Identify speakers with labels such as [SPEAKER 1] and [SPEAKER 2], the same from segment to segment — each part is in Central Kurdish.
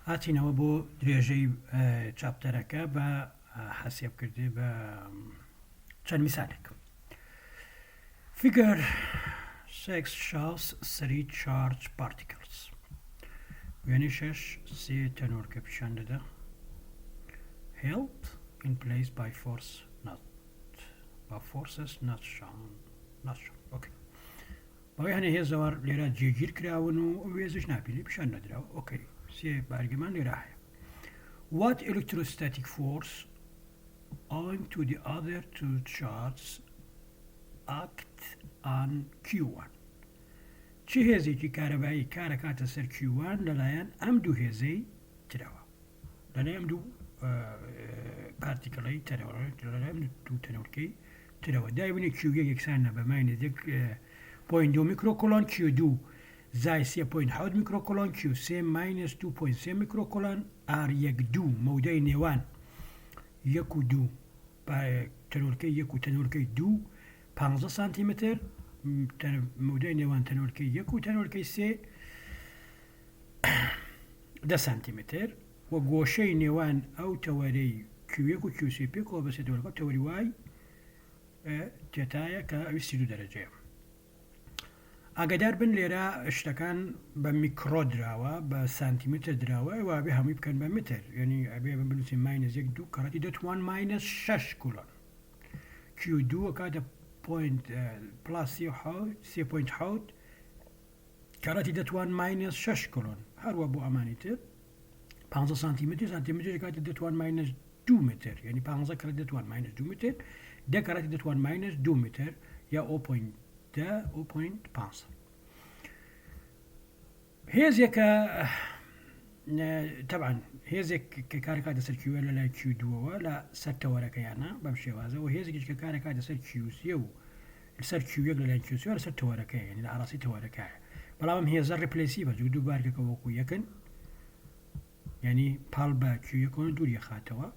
[SPEAKER 1] هاتینەوە بۆ درێژەی چاپتەرەکە بە حەسێب کردێ بە چەند میسالێک. Figure 6 shows 3 charge particles. وێنەی 6 سێ تەنۆرکە پیشان دەدا. Held in place by forces not shown. Okay. بەوەی هەنێ هێزەوار لێرە جێگیر کراون و وێزش نابینی پیشان نەدراوە. ئۆکەی سێ بارگەمان لێرە هەیە. What electrostatic force owing to the other two charges act on Q1. چه هێزێکی کارەبایی کارەکاتە سەر Q1 لەلایەن ئەم دوو هێزەی ترەوە، لەلایەن دوو پارتیکڵی تەرەوە، لەلایەن دوو تەنەورکەی ترەوە. دایبنی Q1 یەکسانە بە ماینەس 0.2 میکرۆکۆلۆن، Q2 زای 3.7 میکرۆکۆلۆن، Q3 ماینەس 2.3 میکرۆکۆلۆن، R12 مەودای نێوان 1 و 2 تەنۆرکەی 1 و تەنۆرکەی 2 15 سانتیمتر، مەودای نێوان تەنۆرکەی 1 و تەنۆرکەی 3 10 سانتیمتر، و گۆشەی نێوان ئەو تەوەرەی Q1 و Q3 پێکەوە بەسێ تەوەرەکە تەوەری وای تێتایە کە 22 دەرەجەیە. ئاگادار بن لێرە شتەکان بە میکرۆ دراوە، بە سانتیمتر دراوە، وابێ هەمووی بکەن بە متر، یعنی ئەبێ بنووسێ ماینەس 1 2 کەڕەتی دەتوان ماینەس 6 کولۆن. Q2 کاتە پلاس 3.7 کەڕەتی دەتوان ماینەس 6 کولۆن، هەروە بۆ ئەمانی تر 15 سانتیمتر کاتی دەتوان ماینەس 2 متر، یعنی 15 کەڕەتی دەتوان ماینەس 2 متر، 10 کەڕەتی دەتوان ماینەس 2 متر یا 0.5. هێزێکە طبعا هێزێک کە کارەکاتە سەر Q1 لە لای Q2ەوە لە سەر تەوەرەکەیانە بەم شێوازە، و هێزێکیش کە کارەکاتە سەر Q3 و لەسەر Q1 لە لای Q3 لەسەر تەوەرەکەی، یعنی لە ئاراسی تەوەرەکەیە. بەڵام هێزە ڕپلەسیڤە، دوو بارگەکە وەکو یەکن، یعنی پاڵ بە Q1 دووریە خاتەوە،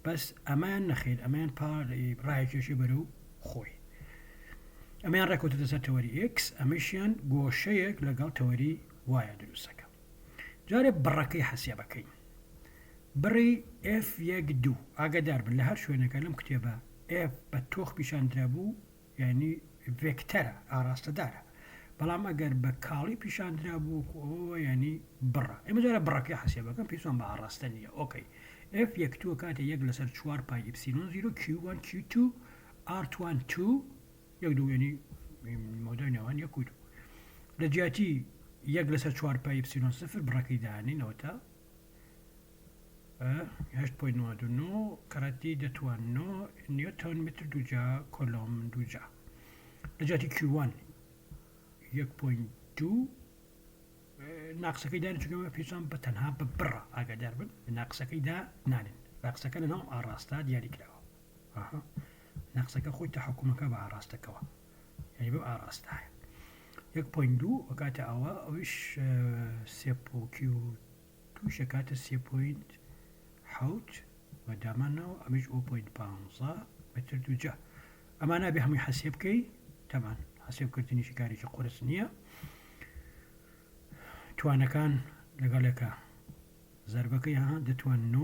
[SPEAKER 1] بەس ئەمان نەخێت، ئەمان پاڵ ڕایکێشی بەرەو خۆی، ئەمان ڕێکوتە سەر تەوەری X، ئەمەشیان گۆشەیەک لەگەڵ تەوەری وایە دروستەکە. جارێ بڕەکەی حەسێبەکەی بڕی F12 ئاگادار بن لە هەر شوێنەکە لەم کتێبە F بە تۆخ پیشاندرا بوو، یعنی ڤێکتەرە، ئاراستەدارە، بەڵام ئەگەر بە کاڵی پیشاندرا بوو ئەوە یعنی بڕە. ئێمە جارە بڕەکەی حەسێبەکەم پێویستمان بە ئاراستە نییە. ئۆکەی F12 کاتە 1 لەسەر 4 پای ئیپسیلۆن 0 Q1 Q2 R12 1 2 یعنی مەودای نێوان 1 و 2 لە جیاتی 1 لەسەر 4 پای ئیپسیلۆن 0 بڕەکەی داهێنینەوە تا 8.99 کەڕەتی دەتوان 9 نیوتن متر دووجا کۆلۆم دووجا. لە جیاتی Q1 1.2 ناقسەکەی دانێت، چونکە پێویستمان بە تەنها بە بڕە ئاگادار بن، ناقسەکەی دا نانێن، ناقسەکە لەناو ئاڕاستا دیاری کراوە، ناقسەکە خۆی تەحکومەکە بە ئاراستەکەوە، یعنی بە ئاراستایە. 1.2 وەکاتە ئەوە ئەویش Q2 شەکاتە 3.7 و دامانەوە ئەمیش 0.15 متر دووجا. ئەمانە بێ هەمووی حەسێب بکەی، تەمان حەسێبکردنیشی کارێکی قورس نییە. توانەکان لەگەڵێکە زەربەکەی دەتوان 9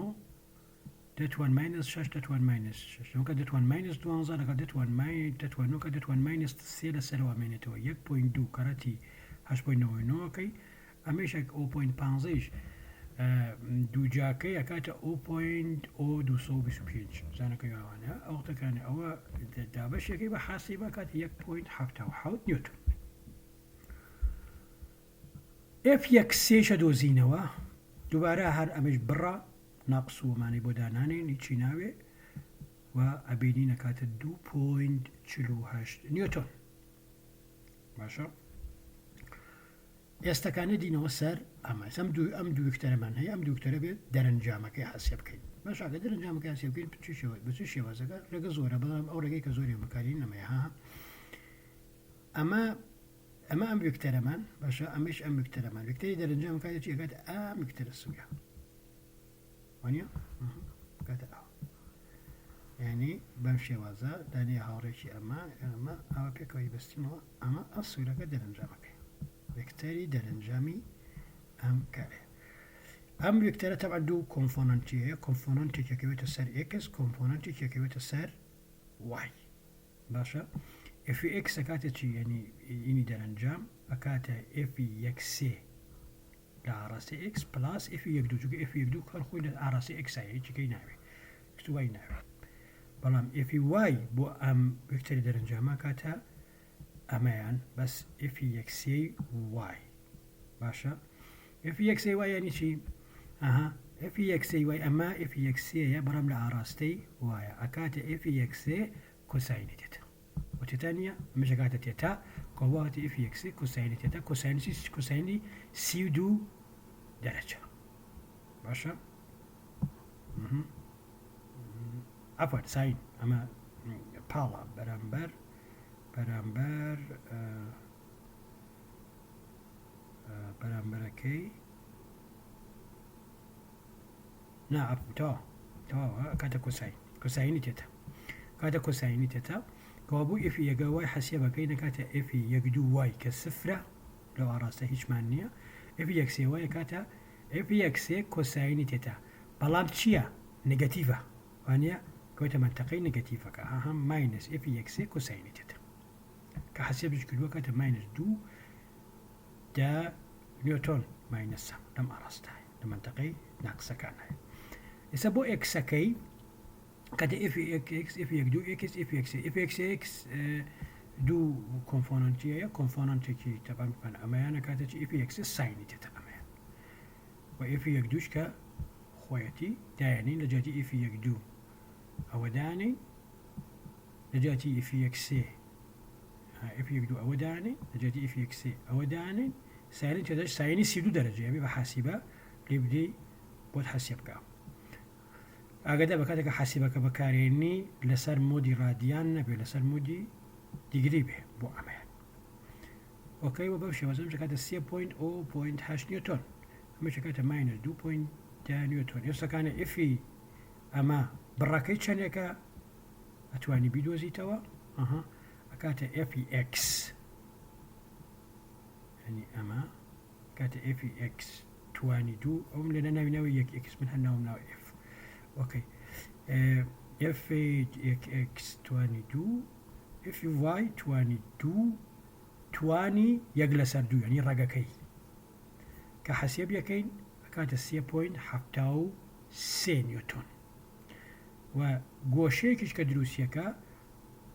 [SPEAKER 1] دەتوان ماینەس 6 دەتوان ماینەس 6 ئەوکە دەتوان ماینەس 12 لەگەڵ دەتوان نۆکە دەتوان ماینەس 3 لەسەرەوە مێنێتەوە 1.2 کەڕەتی 8.99کەی ئەمەشێک 0.15ش دووجاکەی ئەکاتە 0.225 زانەکەی ئەوانە ئەو قوتەکانە ئەوە دابەشێکی بە حاسیبە کاتی 1.77 نیوتن. F1 دۆزینەوە دووبارە هەر ئەمەش بڕە ناقص ومانەی بۆ دانانێن چی ناوێ و ئەبینی نەکاتە 2.48 نیوتن. باشە ئێستەکانە دینەوە سەر ئەم دوو وکتەرەمان هەیە، ئەم دووکتەرە بێت دەرەنجامەکەی حەسێب بکەین. باشەکە دەرەنجامەکەی حەسێب بکەین بە چ شێوازەکە ڕێگە زۆرە، بەڵام ئەو ڕێگەی کە زۆری بەکاری نەمەیە. ئەمە ئەم وکتەرەمان باشە، ئەمەش ئەم وکتەرەمان وکتەری دەرەنجامەکەی چی ئەکاتە ئەم وکتەرە سوورە وانە کاتە ئەو، یعنی بەم شێوازە دانێ هاوڕێکی ئەمە ئەوە پێکەوەی بەستینەوە، ئەمە ئەو سوورەکە دەرەنجامەکەی وکتەری دەرەنجامی ام كاري ام بيكتر طبعا دو كومبوننتي كيكويت السر اكس كومبوننتي كيكويت السر واي باشا اف اكس اكاتشي يعني اني درنجام اكاتا اف يكسي لعراسي اكس بلاس اف يقدو جو اف يقدو كان خوي لعراسي اكس اي كي ناوي اكتو واي ناوي بلام اف واي بو ام بيكتر درنجام اكاتا امان بس اف يكسي واي باشا اف يكسي واي يعني شي اها اف يكسي واي اما اف يكسي برام لعراستي واي اكاتا اف يكسي كوساين تيتا وتتانيا مش اكاتا تيتا كواتي اف يكسي كوساين تيتا كوساين سيودو درجة باشا عفوا ساين اما بالا برامبر برامبر كي نعم تو كاتا كوساين تيتا كاتا كوساين تيتا كوابو افي يقا واي حسيبا كينا كاتا افي يقدو واي كالصفرة لو عراسته هيش معنية افي يكسي واي كاتا افي يكسي كوساين تيتا بلام تشيا نيجاتيفا وانيا كويتا منطقي نيجاتيفا كأهم ماينس افي يكسي كوساين تيتا كحسيب جكدوا كاتا ماينس دو دا نيوتن ماينس لم عراسته المنطقي ناقصة كان يسبو اكس كي كاتا اف اكس اف يك دو اكس اف اكس اف اكس اكس دو كومبوننتي كي طبعا كان امان كاتا اف اكس ساين تتا امان واف يك دوش كا خويتي داني لجاتي اف يك دو او داني لجاتي اف اكس اف يك دو او داني لجاتي اف اكس او داني ساين تداش ساين سيدو درجه يعني بحاسبه لبدي بود حسيبك اگه بکات که حسیبه که بکارینی لسر مودی رادیان نبی لسر مودی دیگری به بو عمل اوکی و بمشي مثلا شكات 3.0.8 نيوتن اما شكات ماينس 2.2 نيوتن يسا كان افي اما براكي شانيكا اتواني بيدوزي توا اها اكات افي اكس يعني اما كات افي اكس 22 ام لنا ناوي يك اكس من هناوم ناوي اف اوكي اف اكس 22 اف واي 22 20 يجلس اردو يعني رقاكي كحسيب يكين كانت 3.7 نيوتن وغوشي كيش كدروسيكا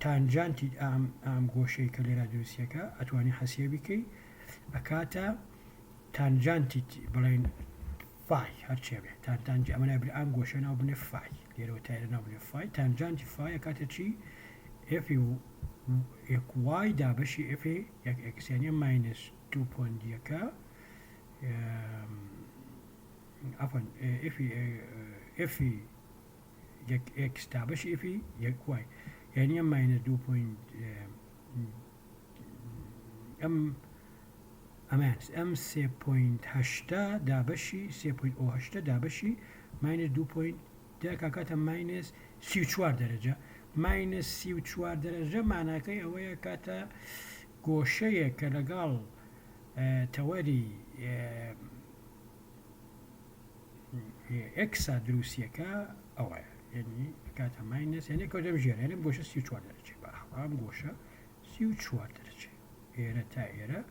[SPEAKER 1] تانجانتي ام غوشي كليرا دروسيكا اتواني حسيبكي اكاتا تانجانتي بلين فاي هرشي به تانجي امنا بالام غوشنا وبن فاي ليرو تايرنا وبن فاي تانجانتي فاي اكاتا شي اف يك واي دا بشي اف يك اكس يعني ماينس 2 بوينت يكا عفوا اف يك اكس دا بشي اف يك واي يعني ماينس 2 بوينت ام امانس ام 3.8 دا بشي 3.08 دا بشي ماينس 2 بوينت دا كاكاتا ماينس 34 درجة ماينس 34 درجة معناه كي اويا كاتا غوشية كالقال تواري اكسا دروسيكا اويا يعني كاتا ماينس يعني كودا مجير يعني بوشة 34 درجة بأحرام بوشة 34 درجة ايرا تا ايرا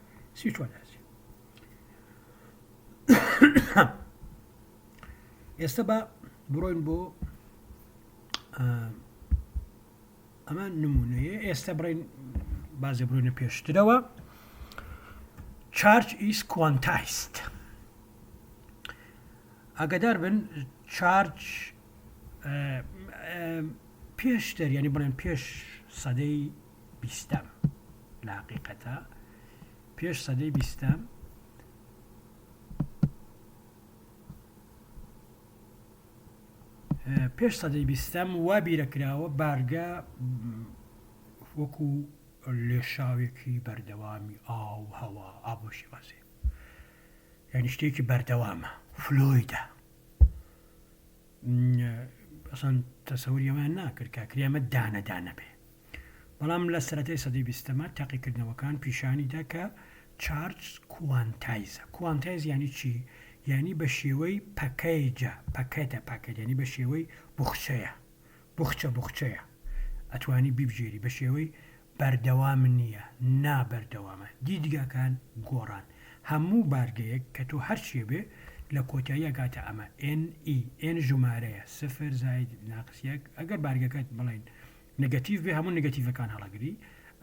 [SPEAKER 1] 34 درجة يستبع بروين بو اما نمونه يستبرين بعض بروين بيش تدوا charge is quantized اقدر بن charge بيشتر يعني بروين بيش صدي بيستم الحقيقة بيش صدي بيستم پێش سەدەی بیستەم وا بیرەکراوە بارگە وەکو لێشاوێکی بەردەوامی ئاو هەوا ئابۆ شێوازێ یعنی شتێکی بەردەوامە فلۆیدە ئەسان تەسەوری ئەویان ناکرد کە کرێمە دانەدانە بێ بەڵام لە سەرەتای سەدەی بیستەمە تاقیکردنەوەکان پیشانیدا کە چارج کوانتایز یعنی چی؟ یعنی بە شێوەی پەکەتە یعنی بە شێوەی بوخچەیە ئەتوانی بیبژێری بە شێوەی بەردەوام نییە نابەردەوامە دیدگاکان گۆڕان هەموو بارگەیەک کە تۆ هەر شێ بێ لە کۆتاییە کاتە ئەمە N ژمارەیە سفر زاید ناقسیەک ئەگەر بارگەکەت بڵین نگەتیڤ بێ هەموو نگەتیڤەکان هەڵەگری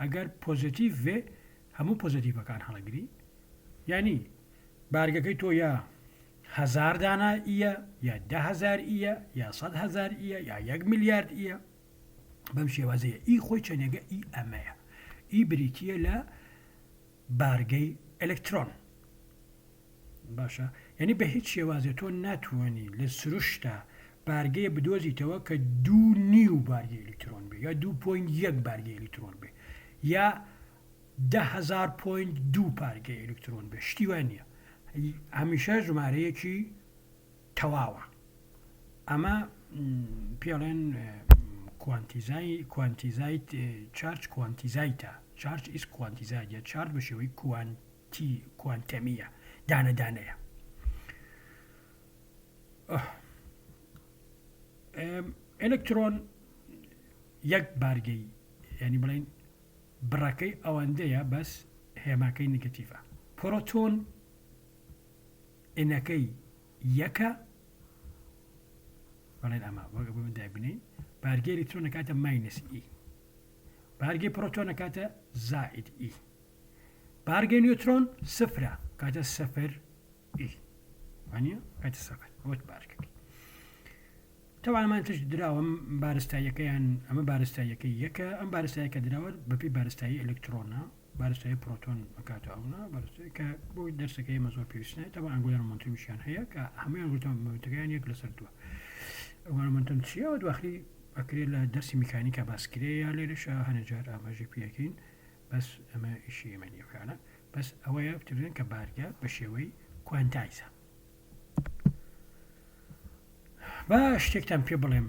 [SPEAKER 1] ئەگەر پۆزیتیڤ بێ هەموو پۆزیتیڤەکان هەڵەگری یعنی بارگەکەی تۆ یا 1000 دانا ئیە یا 10,000 ئیە یا 100,000 ئیە یا 1 میلیارد ئیە بەم شێوازەیە ئی خۆی چەنێگە ئی ئەمەیە ئی بریتیە لە بارگەی ئەلکترۆن باشە یعنی بە هیچ شێوازە تۆ ناتوانانی لە سروشتا بارگەیە بدۆزیتەوە کە 2.5 بارگەی ئەلکترۆن بێ یا 2.1 بارگەی ئەلکترۆن بێ یا 10,000.2 بارگەی ئەلکترۆن بێ شتی وان نییە هەمیشە ژمارەیەکی تەواوە ئەمە پێڵێن کوانتیزایت چارج کوانتیزایتە چارج ئیس کوانتیزایە چارج بە شێوەی کوانتەمیە دانەدانەیە ئەلکترۆن یەک بارگەی ینی بڵین بڕەکەی ئەوەندەیە بەس هێماکەی نگەتیڤە پرۆتۆن ئێنەکەی یەکە بەڵێن ئەمە دابنین بارگەی ئەلکترۆن کاتە ماینەس ئی بارگەی پرۆتۆن کاتە زائید ئی بارگەی نیوترۆن سفرە کاتە سەفر ئی وانە کاتە سەفر وەت بارگەکەی تەوانمان تش دراوە بارستاییەکەیان ئەمە بارستاییەکەی یەکە ئەم بارستاییەکە دراوە بەپی بارستایی ئەلکترۆنە بارستایی پرۆتۆن بکاتە ئەونا کە بۆی دەرسەکەی مەزۆر پێویستە تەوە ئەنگۆلەرمۆنتمیشیان هەیە کە هەموویان گوتەکەیان یەک لەسەر دووە ئەنگۆلەرمۆنتم چیەوە دواخلی ئەکرێت لە دەرسی میکانیکە باسکرێ یا لێرەش هەنەجار ئاماژەی پێکەین بەس ئەمە ئیشی ئێمە نیەکانە بەس ئەوەیە بتبێن کە بارگە بە شێوەی کوانتایزە با شتێکتان پێ بڵێم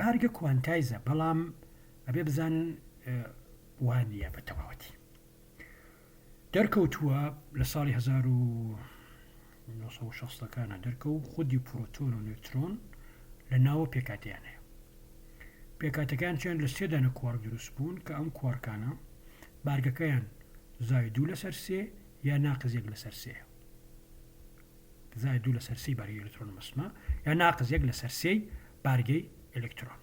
[SPEAKER 1] بارگە کوانتایزە بەڵام ئەبێ بزانن وانە بە تەواوەتی دەرکەوتووە لە ساڵی 1960ەکانە دەرکەوت خودی پرۆتۆن و نیوترۆن لە ناوە پێکاتیان هەیە پێکاتەکان چیان لە سێدانە کوارک دروست بوون کە ئەم کوارکانە بارگەکەیان زای 2 لەسەر 3 یا ناقز 1 لەسەر 3 زای 2 لەسەر 3 بارگەی ئەلکترۆن مەسمە یا ناقز 1 لەسەر 3 بارگەی ئەلکترۆن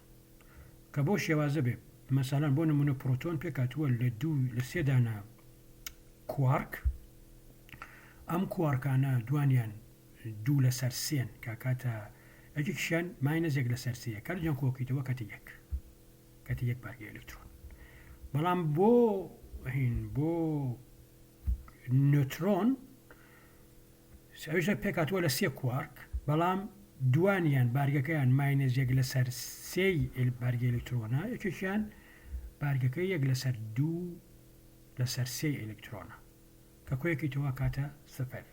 [SPEAKER 1] کە بۆ شێوازە بێ مەسەڵەن بۆ نمونە پرۆتۆن پێکاتووە لە سێدانە کوارک ئەم کوارکانە دوانیان 2 لەسەر 3 کە کاتە ئەجێکشیان ماینەس 1 لەسەر 3 کارجان کۆکیتەوە کاتە یەک بارگەی ئەلکترۆن بەڵام بۆ نوترۆن ئەویشە پێکاتووە لە 3 کوارک بەڵام دوانیان بارگەکەیان ماینەس 1 لەسەر 3 بارگەی ئەلکترۆنە یەکێکیان بارگەکەی 1 لەسەر 2 لەسەر 3 ئەلکترۆنە کە کۆیەکیتەوە کاتە سەفەر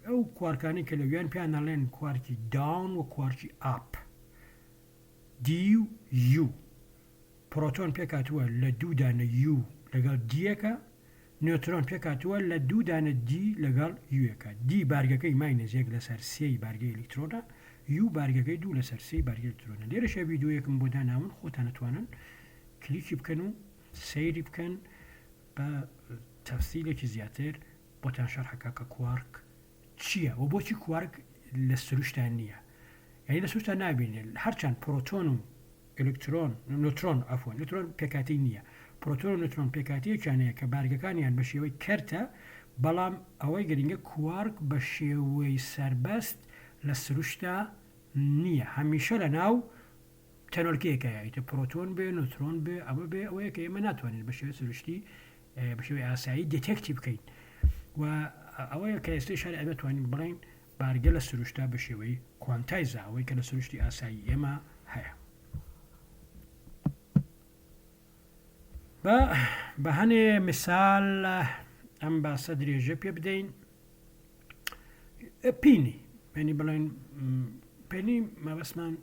[SPEAKER 1] ئەو کوارکانی کە لەویان پیان ناڵێن کوارکی داون و کوارکی ئاپ دی و یو پرۆتۆن پێکاتووە لە 2 دانە یو لەگەڵ دیەکە نیوترۆن پێکاتووە لە 2 دانە دی لەگەڵ یوەکە دی بارگەکەی ماینەس 1 لەسەر 3 بارگەی ئەلکترۆنە یو بارگەکەی 2 لەسەر 3 بارگەی ئەلکترۆنە لێرەشە ڤیدیۆیەکم بۆ داناون خۆتان نتوانن کلیکی بکەن و سەیری بکەن بە تەفسیلێکی زیاتر بۆتان شەرحەکە کە کوارک چییە و بۆچی کوارک لە سروشتان نییە یعنی لە سروشتان نابینێت هەرچەند پرۆتۆن و ئەلکترۆن نوترۆن ئەفۆن نوترۆن پێکاتی نییە پرۆتۆن و نوترۆن پێکاتیەکیانەیە کە بارگەکانیان بە شێوەی کەرتە بەڵام ئەوەی گرنگە کوارک بە شێوەی سربەست لە سروشتا نییە هەمیشە لە ناو تەنۆرکەیەکە یایتە پرۆتۆن بێ نوترۆن بێ ئەمە بێ ئەوەیە کە ئێمە ناتوانین بە شێوەی سروشتی بە شێوەی ئاسایی دێتێکتی بکەین و ئەوەیە کە ئێستا شار ئەمە توانین بڵین بارگە لە سروشتا بە شێوەی کوانتایزە ئەوەی کە لە سروشتی ئاسایی ئێمە هەیە بە هەنێ مثال ئەم باسە درێژە پێ بدەین پینی پێنی بڵێن پێنی مەبەسمان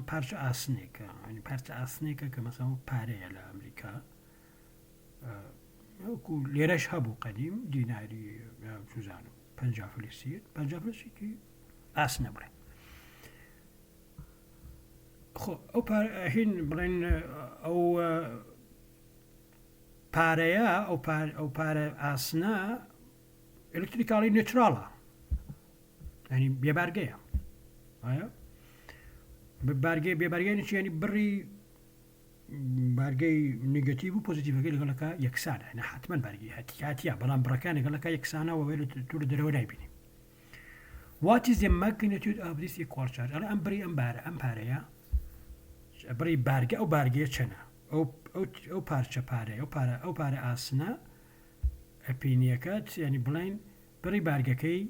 [SPEAKER 1] پارچە ئاسنێکە پارچە ئاسنێکە کە مەسەڵەن پارەیە لە ئەمریکا وەکو لێرەش هەبوو قەدیم دیناری سوزانم 50 فلسیت 50 فلسیتی ئاس نەبڕێ خۆ هین بڵێن ئەو پارەیە ئەو پارە ئاسنە ئەلکتریکاڵی نێچراڵە ینی بێبارگەیە بێبارگەی چی ینی بڕی بارگەی نیگەتیڤ و پۆزیتیڤەکەی لەگەڵەکە یەکسانە نە حتمەن بارگی هاتیە بەڵام بڕەکان لەگەڵەکە یەکسانەوە تو لە دەرەوە نایبینی What is the magnitude of this equal charge؟ ئەم بڕی ئەم پارەیە بڕی بارگە ئەو بارگەیە چەنە ئەو پارچە پارەیە ئەو پارە ئاسنە ئەپینیەکەت ینی بڵین بڕی بارگەکەی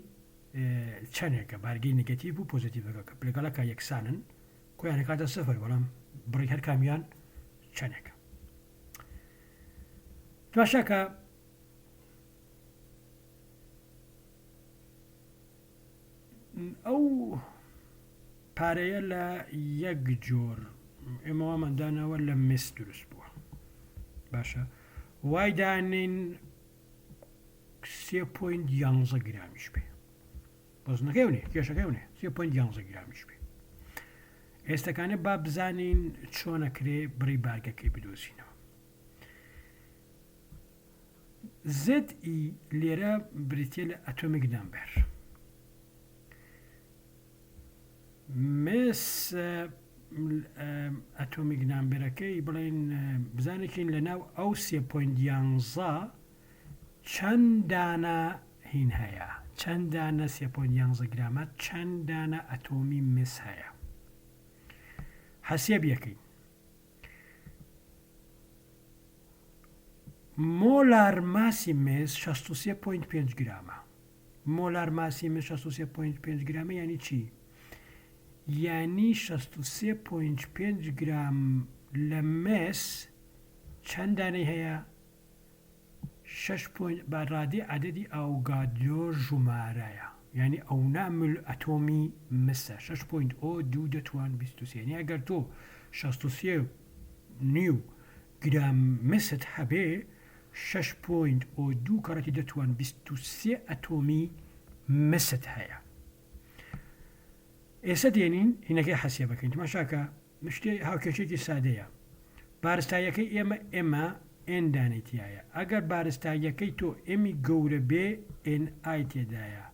[SPEAKER 1] چەندێکە بارگەی نگەتیڤ و پۆزیتیڤەکە لەگەڵەکە یەکسانن کۆیانە کاتە سەفەر بەڵام بڕی هەر کامیان چەندێکە باشەکە ئەو پارەیە لە یەک جۆر ئێمەوە مندانەوە لە مس دروست بووە باشە وای دانین 3.11 گرامیش بێ بۆزنەکەونێ کێشەکەونێ 3.11 گرامیش بێ ئێستەکانە با بزانین چۆنەکرێ بڕی بارگەکەی بدۆزینەوە زدئی لێرە بریتە لە ئەتۆمیک نامبەر مس ئەتۆمیک نامبەرەکەی بڵێن بزانێکین لە ناو ئەو 3.11 چەند دانە هین هەیە چەند دانە 3.11 گرامە چەند دانە ئەتۆمی مس هەیە حەسێب یەکەین مۆلار ماسی مس 63.5 گرامە مۆلار ماسی مس 63.5 گرامە یعنی چی؟ یعنی 63.5 گرام لە مس چەند دانەی هەیە 6 بەڕادی عەدەدی ئاوگادۆ ژمارەیە یعنی ئەو نامل ئەتۆمی مسە 6.02 دەتوان 23 یعنی ئەگەر تۆ 63 نیو گرام مست هەبێ 6.02 کەڕەتی دەتوان 23 ئەتۆمی مست هەیە ئێستا دێنین هینەکەی حەسیە بکەین تماشاکە مشتێ هاوکێشێکی سادەیە بارستایەکەی ئێمە ئێن دانێتیایە ئەگەر بارستایەکەی تۆ ئێمی گەورە بێ ئێن ئای تێدایە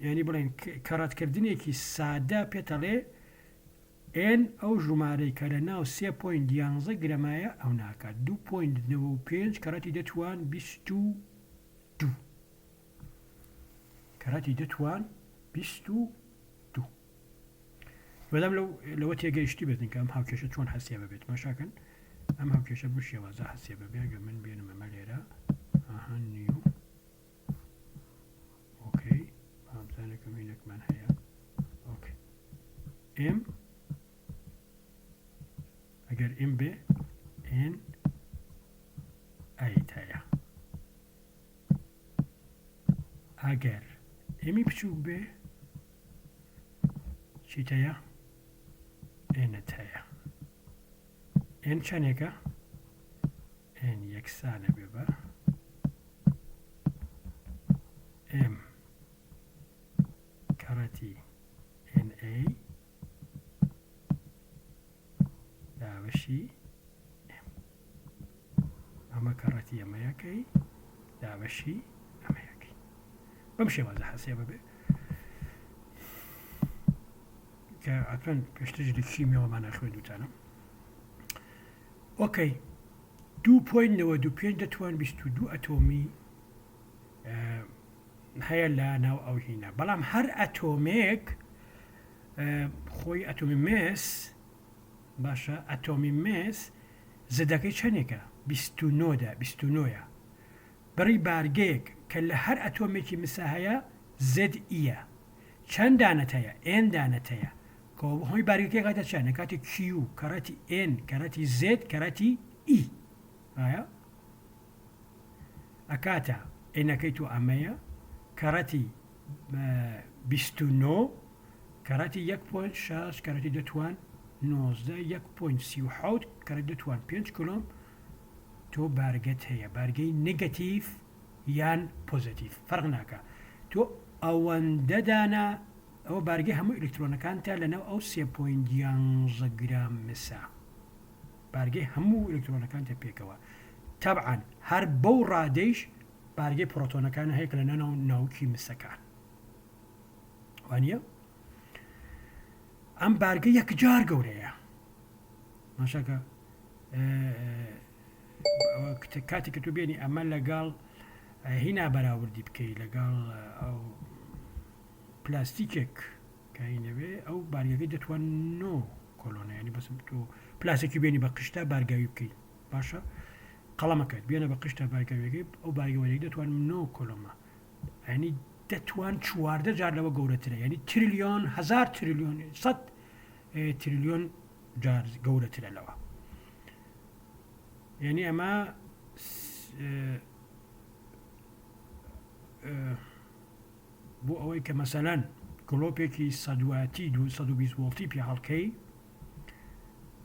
[SPEAKER 1] یعنی بڵێن کەڕەتکردنێکی سادە پێتەڵێ ئێن ئەو ژمارەی کە لە ناو 3.11 گرەمایە ئەو ناکات 2.95 کەڕەتی دەتوان 22 کەڕەتی دەتوان 22 بەدەم لەوە تێگەیشتی بێتن کە ئەم هاوکێشە چۆن حەسیە ببێت ماشاکەن ئەم هاوکێشە بشێوازە حەسیە بەبێ گە من بێنم ئەمە لێرە ئاهەن نیو ئۆکەی هەمزانێکم هینەکمان هەیە ئۆکەی ئێم ئەگەر ئێم بێ ئێن ئایت هەیە ئەگەر ئێمی بچووک بێ چیتەیە ئێنت هەیە ئێن چەندێکە ئێن یەکسانە بێ بە ئێم کەڕەتی ئێن ئەی داوەشی ئێم ئەمە کەڕەتی ئەمەیەکەی داوەشی ئەمەیەکەی بەم شێوازە حەسیە بەبێ کە ئەتوان پێشتر لە کیمیەوەمانە خوێندوتانم ئۆکەی 2.95 دەتوان 22 ئەتۆمی هەیە لە ناو ئەو هینە بەڵام هەر ئەتۆمێک خۆی ئەتۆمی مس باشە ئەتۆمی مس زەدەکەی چەندێکە 29 بڕی بارگەیەک کە لە هەر ئەتۆمێکی مسا هەیە زدئیە چەند دانەت هەیە ئێن دانەت هەیە هۆی بارگەکەی کاتە چەندە کاتی کیو کەڕەتی ئێن کەڕەتی زد کەڕەتی ئی ئایا ئەکاتە ئێنەکەی تو ئەمەیە کەڕەتی 29 کەڕەتی 1.6 کەڕەتی دەتوان 19 1.37 کەڕەتی دەتوان 5 کلۆم تۆ بارگەت هەیە بارگەی نگەتیف یان پۆزیتیف فەرق ناکە تۆ ئەوەندەدانە ئەو بارگەی هەموو ئلکترۆنەکانتە لەناو ئەو 3.11 گرام مسا بارگەی هەموو ئلکترۆنەکانتە پێکەوە تەبعاً هەر بەو ڕادەیش بارگەی پرۆتۆنەکان هەیە کە لە ناوکی مسەکان وانە ئەم بارگە یەکجار گەورەیە ماشاکە کاتێک کە تو بێنی ئەمە لەگەڵ هینا بەراوردی بکەیت لەگەڵ ئەو پلاستیکێک کاینەوێ ئەو بارگەکەی دەتوان نۆ کۆلۆنە ینی بەسم تۆ پلاسێکی بێنی بە قشتا بارگاوی بکەیت باشە قەڵەمەکەت بێنە بە قشتا بارگاویەکەی ئەو بارگەوەی دەتوان نۆ کۆلۆمە ینی دەتوان 14 جار لەوە گەورەترە ینی تریلیۆن هزار تریلیۆن 100 تریلیۆن جار گەورەترە لەوە یعنی ئەمە بۆ ئەوەی کە مەسەلەن گڵۆپێکی سەدواتی 220 وڵتی پێ هەڵکەی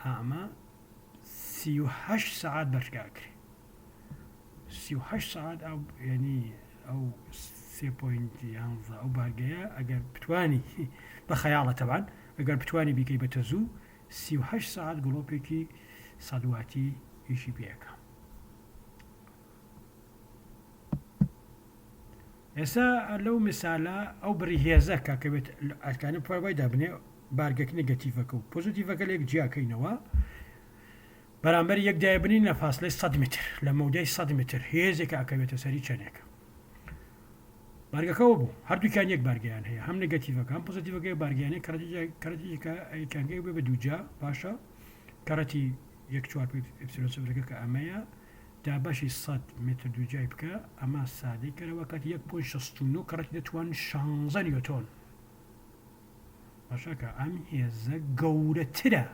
[SPEAKER 1] ئەمە 38 سەعات بەشکاکری 38 سەعات ئەو ینی ئەو 3.11 ئەو بارگەیە ئەگەر بتوانی بە خەیاڵە تەبان ئەگەر بتوانی بیکەی بە تەزوو 38 سەعات گڵۆپێکی سەدواتی ئیشی پێەکە ئێستا لەو مثالە ئەو بڕیهێزە کاکەوێت ئەکانە پڕبای دابنێ بارگەک نگەتیڤەکە و پۆزیتیڤەکە لێک جیاکەینەوە بەرامبەر یەکدای بنین لە فاصلەی 100 متر لە مەودای 100 متر هێزێکە ئەکەوێتە سەری چەنێکە بارگەکەەوە بوو هەردووکان یەک بارگیان هەیە هەم نگەتیڤەکە هەم پۆزیتیڤەکەی بارگیانەی کەرەتیەکەنگەی بێ بە دووجا باشە کەرەتی 1/4 کە ئەمەیە دا بەشی 100 متر دووجای بکە ئەمە سادەی کەرەوە کات 1.69 کەڕەتی دەتوان 16 نیوتۆن باشەکە ئەم هێزە گەورەترە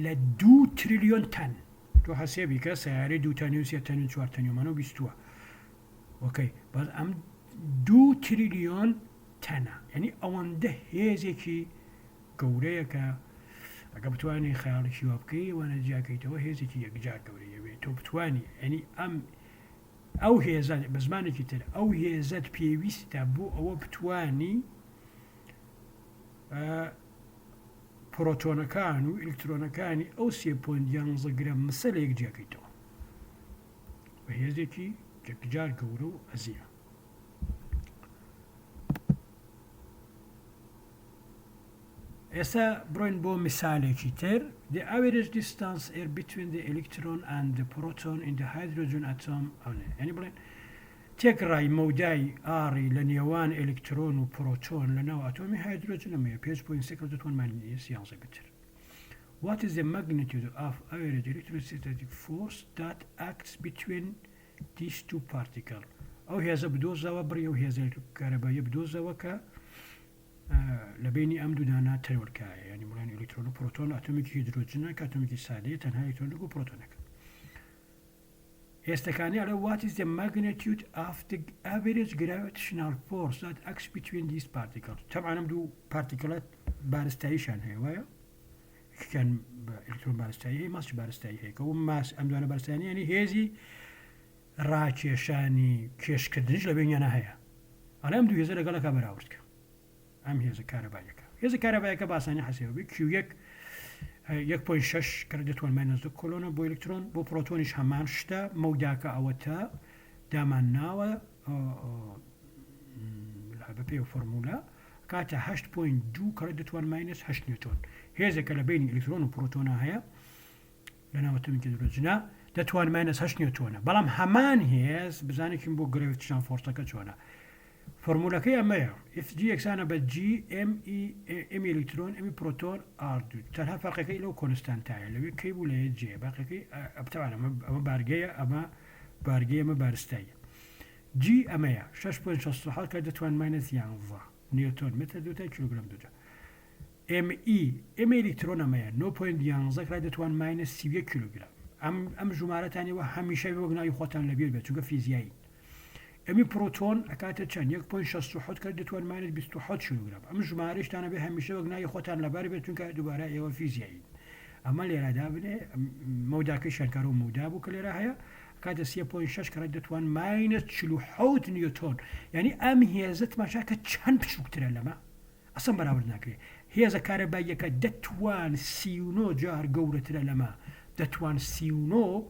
[SPEAKER 1] لە 2 تریلیۆن تەن تۆ هەسێبی کە سیارەی 2 تەنی و 3 تەنی و 4 تەنیومانە و 20وە وەکەی باز ئەم 2 تریلیۆن تەنە یعنی ئەوەندە هێزێکی گەورەیە کە ئەگە بتوانانی خەیاڵێکی وا بکەی وانە جیاکەیتەوە هێزێکی یەکجار گەورەیەوێت تۆ بتوانی ئەنی ئەو هێزان بە زمانێکی تر ئەو هێزت پێویستە بۆ ئەوە بتوانی پرۆتۆنەکان و ئلکترۆنەکانی ئەو 3.11 گرام مسە لە یەکجیاکەیتەوە بە هێزێکی یەکجار گەورە و ئەزیە ئێستا بڕۆین بۆ میسالێکی تر the average distance air between the electron and the proton in the hydrogen atom ینی بڵێن تێکڕای مەودای ئاڕی لە نێوان ئلکترۆن و پرۆتۆن لە ناو ئاتۆمی هایدرۆجن ئەمەیە 5.3 دەتوانمانی سیانزە بتر What is the magnitude of average electrostatic force that acts between these two particles ئەو هێزە بدۆزەوە بڕی ئەو هێزە کارەباییە بدۆزەوە کە لە بینی ئەم دوودانا تەرۆرکایە ینی بڵێن ئلکترۆن و پرۆتۆن ئاتۆمێکی هیدرۆجنە کە ئاتۆمێکی سادەیە تەنها ئلکترۆنێک و پرۆتۆنەکە هێستەکانی ئەڵێ what is the magnitude of the average gravitational force that acts between these particles طبعا ئەم دوو پارتیکڵەت بارستاییشان هەیە وایە یەکیان ئلکترۆن بارستایی هەیە ماسی بارستایی هەیە کە ئەو ماس ئەم دوانە بارستاییانی ینی هێزی ڕاکێشانی کێشکردنیش لە بینیانە هەیە ئەڵێ ئەم دوو هێزە لەگەڵەکە بەراورد کە ئەم هێزە کارەبایەکە هێزە کارەبایەکە باسانی حەسێبی Q1 1.6 کە دەتوان ماینەس کۆلۆنە بۆ ئلکترۆن بۆ پرۆتۆنیش هەمان شتە مەوداکە ئەوە تا دامان ناوە بە پێ فۆرمولە کاتە 8.2 کە دەتوان ماینەس 8 نیوتۆن هێزێکە لە بینی ئلکترۆن و پرۆتۆنە هەیە لە ناو ئاتۆمی هیدرۆجنە دەتوان ماینەس 8 نیوتۆنە بەڵام هەمان هێز بزانێکین بۆ گرێڤیتیشنال فۆرسەکە چۆنە فۆرمولەکەی ئەمەیە FG یەکسانە بە G M ئلکترۆن M پرۆتۆن R2 تەنها فەرقەکەی لەو کۆنستانتایە لەوێ کەی بوو لە جێ باقیەکەی ئەبتەوانە ئەمە بارگەیە ئەمە بارگەیە ئەمە بارستاییە G ئەمەیە 6.67 کە دەتوان ماینەس 11 نیوتۆن متر دووتای کیلوگرام دووجا M ئلکترۆن ئەمەیە 9.11 کە دەتوان ماینەس 31 کیلوگرام ئەم ژمارەتانیەوە هەمیشە وەگناوی خۆتان لەبیر بێت چونکە فیزیایی ئەمی پرۆتۆن ئەکاتە چەند 1.67 کە دەتوان ماینەس 27 کیلوگرام ئەم ژمارەشتانە بێ هەمیشە وەگناوی خۆتان لەبار بێت چونکە دووبارە ئێوە فیزیایی ئەمە لێرەدا بنێ مەوداکەی شانکار و مەودا بوو کە لێرە هەیە کاتە 3.6 کە دەتوان ماینەس 47 نیوتۆن یعنی ئەم هێزت ماشا کە چەند بچووکترە لەمە ئەسم بەراورد ناکرێت هێزە کارەباییەکە دەتوان 39 جار گەورەترە لەمە دەتوان 39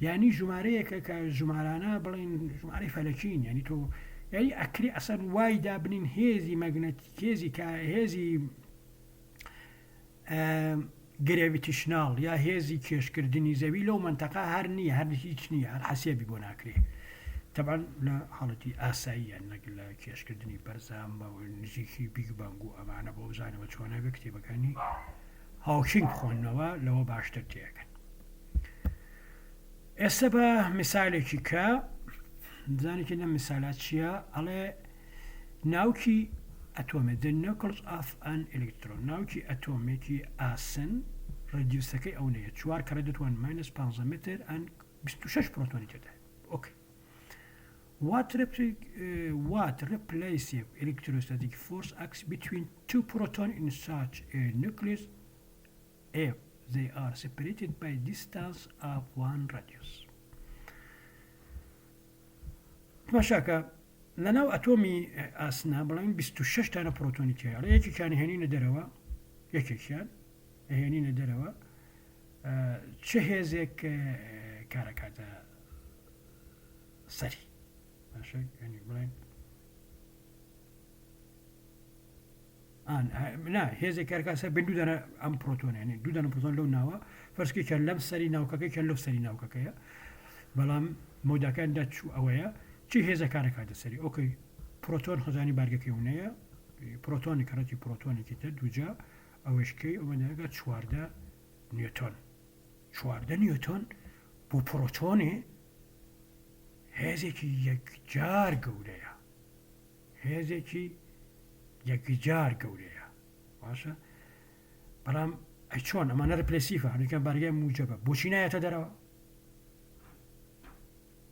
[SPEAKER 1] یعنی ژمارەیەکە کە ژمارانە بڵین ژمارەی فەلەکین یعنی تۆ یعنی ئەکری ئەسەر وای دابنین هێزی مەگنەتیکێزی کە هێزی گرێڤیتیشناڵ یا هێزی کێشکردنی زەوی لەو منتەقە هەر نییە هەر هیچ نییە هەر حەسێبی بۆ ناکرێ طبعا لە حاڵەتی ئاساییان نەک لە کێشکردنی بەرزام بە نزیکی بیگ بانگ و ئەمانە بۆ بزانەوە چۆنە بە کتێبەکانی هاوکینگ بخۆنەوە لەوە باشتر تێەکەن. ئێستا بە میسالێکی کە بزانێکی لەم میسالات چییە ئەڵێ ناوکی ئەتۆمێ the nucleus of an electron ناوکی ئەتۆمێکی ئاسن ڕێدیوسەکەی ئەو نەیە 4 کە دەتوان ماینەس 15 متر ئەن 26 پرۆتۆنی تێدا ئۆکێ what replaces electrostatic force acts between two protons in such a nucleus if they are separated by distance of one radius. ماشاکە لەناو ئەتۆمی ئاسنا بڵین 26 تانە پرۆتۆنی تێیە یەکێکیان هێنینە دەرەوە یەکێکیان هێنینە دەرەوە چه هێزێک کارەکاتە سەری ینی بڵین هێزێک کارکاسە بین دوودانە ئەم پرۆتۆنێنی دوودانە پرۆتۆن لەو ناوە فەرسکێکیان لەم سەری ناوکەکەی کە لەو سەری ناوکەکەیە بەڵام مۆداکاندا چوو ئەوەیە چی هێزە کارەکاتە سەری ئۆکەی پرۆتۆن خەزانی بارگەکەی هونەیە پرۆتۆنی کەڕەتی پرۆتۆنێکی تر دووجا ئەوەشکەی ئەوەنەگە 14 نیوتۆن 14 نیوتۆن بۆ پرۆتۆنێ هێزێکی یەکجار گەورەیە هێزێکی یەکجار گەورەیە باشە بەڵام ئەی چۆن ئەمانە ڕپلسیفە هەردووکیان بارگای موجبە بۆچی نایەتە دەرەوە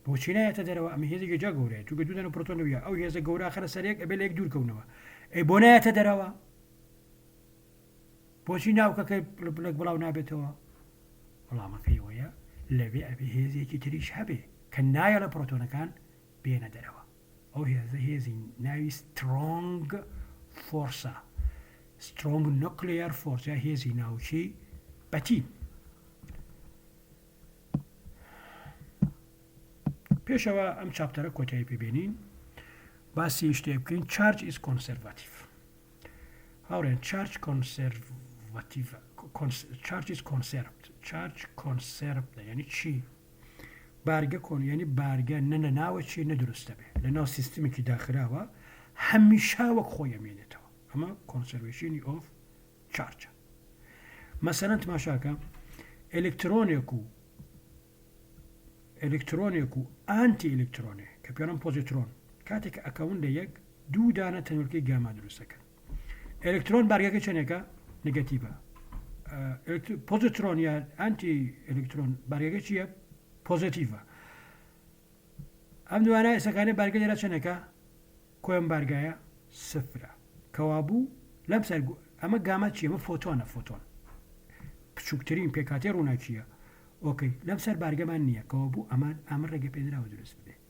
[SPEAKER 1] بۆچی نایەتە دەرەوە ئەمە هێزێکی جا گەورەیە چونکە دوودانە پرۆتۆن لەویە ئەو هێزە گەورە خەرە سەرێک ئەبێ لە یەک دوورکەونەوە ئەی بۆ نایەتە دەرەوە بۆچی ناوکەکەی لەک بڵاو نابێتەوە وەڵامەکەی وەیە لەوێ ئەبێ هێزێکی تریش هەبێ کە نایە لە پرۆتۆنەکان بێنە دەرەوە ئەو هێزە هێزی ناوی سترۆنگ فۆرسە سترۆنگ نوکلیر فۆرس یا هێزی ناوچی بەتی پێشەوە ئەم چاپتەرە کۆتایی پێبێنین باسی شتێ بکەین چارج ئیز کۆنسەرواتیڤ هاوڕێن چارج کۆنسەرواتیڤ چارج ئیز کۆنسەرڤد چارج کۆنسەرڤدە یعنی چی بارگە کۆن یعنی بارگە نە ناوە چی نەدروستە بێ لە ناو سیستمێکی داخراوە هەمیشا وەک خۆی ئەمێنێتەوە ئەمە کۆنسەروێشنی ئۆف چارجە مەسەلەن تماشاکە ئەلکترۆنێک و ئانتی ئەلکترۆنێ کە پێڵم پۆزیترۆن کاتێک ئەکەون لە یەک دوو دانە تەنورکەی گاما دروستەکەن ئەلکترۆن بارگەکە چەندێکە نگەتیڤە پۆزیترۆن یا ئانتی ئەلکترۆن بارگەکە چییە پۆزیتیڤە ئەم دوانە ئێسەکانە بارگە لێرە چەندێکە کۆیان بارگایە سفرە کەوابوو لەم سەر ئەمە گاما چیە ئەمە فۆتۆنە فۆتۆن بچووکترین پێکاتێ ڕووناکیە ئۆکەی لەم سەر بارگەمان نییە کەەوە بوو ئەمان ئەمە ڕێگە پێدراوە دروست بێت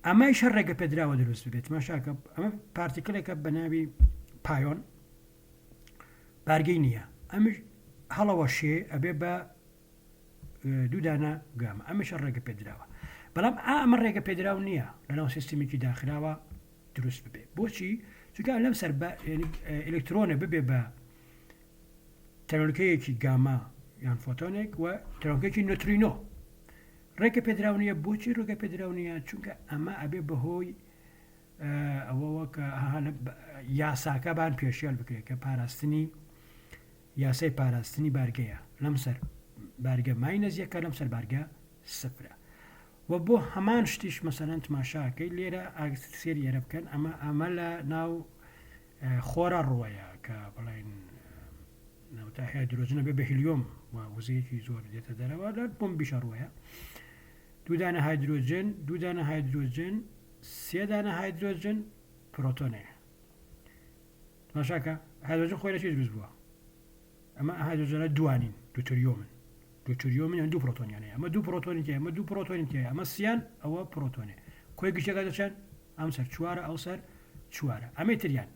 [SPEAKER 1] ئەمای شەر ڕێگە پێدراوە دروست بێت ماشاکە ئەمە پارتیکلێکە بە ناوی پایۆن بارگەی نییە ئەمش هەڵەوە شێ ئەبێ بە دوودانە گامە ئەمەشە ڕێگە پێدراوە بەڵام ئەمە ڕێگە پێدراو نییە لەناو سیستمێکی داخراوە دروست ببێ بۆچی چونکە لەم سەر ئەلکترۆنە ببێ بە تەنۆرکەیەکی گاما یان فۆتۆنێک و تەنۆرکەیەکی نۆترینۆ ڕێگە پێدراو نییە بۆچی ڕێگە پێدراو نییە چونکە ئەمە ئەبێ بەهۆی ئەوەوە کە یاساکە بان پێشیال بکرێت کە پاراستنی یاسای پاراستنی بارگەیە لەم سەر بارگە ماینەزیەکە لەم سەر بارگە سفرە و بۆ هەمان شتیش مەسەلەن تماشاکەی لێرە ئاگسێر یێرە بکەن ئەمە لە ناو خۆرە ڕوەیە کە بڵێن ناوتا هایدرۆجنە بێ بە هیلیۆم و وزەیەکی زۆر دێتە دەرەوە لە بۆم بیشە ڕوەیە دوودانە هایدرۆجن دوودانە هایدرۆجن سێدانە هایدرۆجن پرۆتۆنەیە تماشاکە هایدرۆجن خۆی لە چی دروست بووە ئەمە هایدروجەنە دوانین دوتریۆمن یان دوو پرۆتۆنیان هەیە ئەمە دوو پرۆتۆنی تێ ئەمە دوو پرۆتۆنی تێ ئەمە سیان ئەوە پرۆتۆنێ کۆی گشتەکە دەچەن ئەم سەر چوارە ئەو سەر چوارە ئەمەی تریان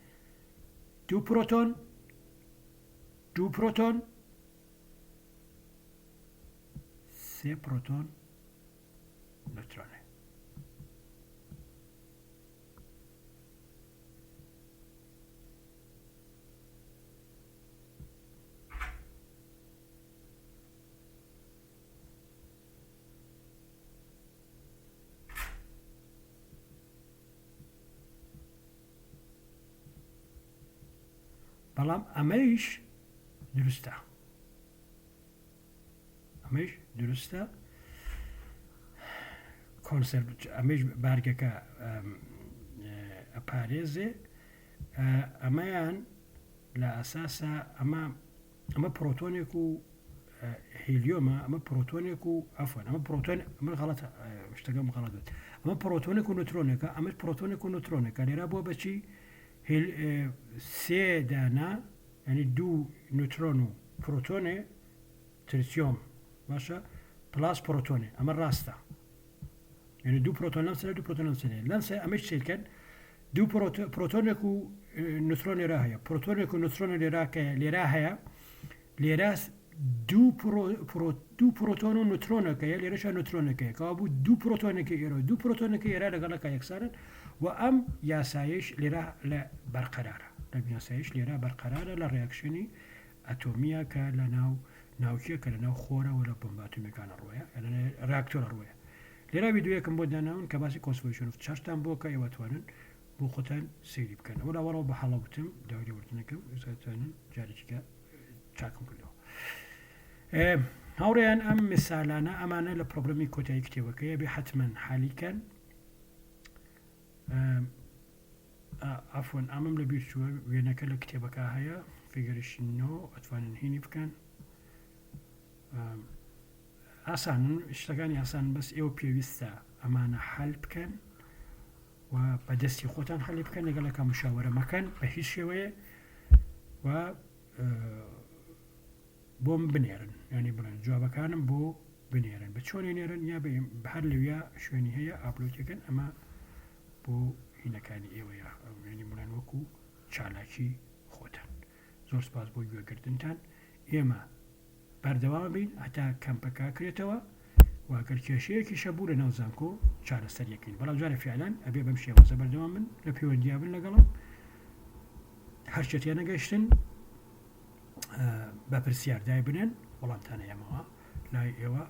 [SPEAKER 1] دوو پرۆتۆن سێ پرۆتۆن نوترۆنێ بەڵام ئەمەش دروستە کۆنسەرت ئەمەش بارگەکە ئەپارێزێ ئەمەیان لە ئەساسە ئەمە پرۆتۆنێک و هیلیۆمە ئەمە پرۆتۆنێک و ئەفۆن ئەمە پرۆتۆن ئەمە غەڵەتە شتەکەم غەڵەت بێت ئەمە پرۆتۆنێک و نوترۆنێکە ئەمە پرۆتۆنێک و نوترۆنێکە لێرە بۆ بەچی سێ دانا ینی دوو نوترۆن و پرۆتۆنێ تریسیۆم باشە پلاس پرۆتۆنێ ئەمە ڕاستە یعنی دوو پرۆتۆن لەم سەر دوو پرۆتۆن لەم سەرێ لەم سەر ئەمەش چێکەن دوو پرۆتۆنێک و نوترۆن لێرە هەیە پرۆتۆنێک و نوترۆن لێرە هەیە لێرە دوو پرۆتۆن و نوترۆنەکەیە لێرەشە نوترۆنەکەیە کەوا بوو دوو پرۆتۆنێکی ئێرە دوو پرۆتۆنەکە ئێرە لەگەڵەکە یەکسانن و ئەم یاسایش لێرە لە بەرقەرارە لە یاسایش لێرە بەرقەرارە لە ڕێکشنی ئەتۆمیە کە لە ناوچیە کە لە ناو خۆرەوە لە بمباتومیەکانە ڕۆیە ڕاکتۆرە ڕۆیە لێرا ویددیوەکەم بۆ داناون کە باسی کۆنسۆلیوشن چاشتان بۆ کە ئێوەتوانن بۆ خۆتان سەیری بکەن وەڵاوەڵەوە بە حەڵەوتم داوری وردنەکەم ئێستاتوانن جارێکیکە چاکم کردەوە هاوڕێیان ئەم مثالانە ئەمانە لە پرۆبلەمی کۆتایی کتێبەکەیە بێ حتمەن حالیکەن ئەفۆن ئەمەم لە بیر چووە وێنەکە لە کتێبەکە هەیە فیگەرشنەوە ئەتوانن هینی بکەن ئاسانن شتەکانی ئاسان بەس ئێوە پێویستە ئەمانە حەل بکەن و بەدەستی خۆتان حەلی بکەن لەگەڵەکە مشاوەرە مەکەن بە هیچ شێوەیە و بۆم بنێرن ینی بڵێن جوابەکانم بۆ بنێرن بە چۆنی نێرن یا هەر لەویا شوێنی هەیە ئاپلۆتەکەن ئەمە بۆ هینەکانی ئێوەیە ینی بڵێن وەکو چالاکی خۆتان زۆر سپاس بۆ گوێگرتنتان ئێمە بەردەوام بین هەتا کەمپەکە کرێتەوە واگەر کێشەیەکی شەبوو لە ناو زانکۆ چارەسەر یەکەین بەڵام جارە فعلان ئەبێ بەم شێوازە بەردەوام من لە پەیوەندیا بن لەگەڵم هەرچێتیان نەگەیشتن بە پرسیاردای بنێن وەڵامتانە ئێمەوە لای ئێوە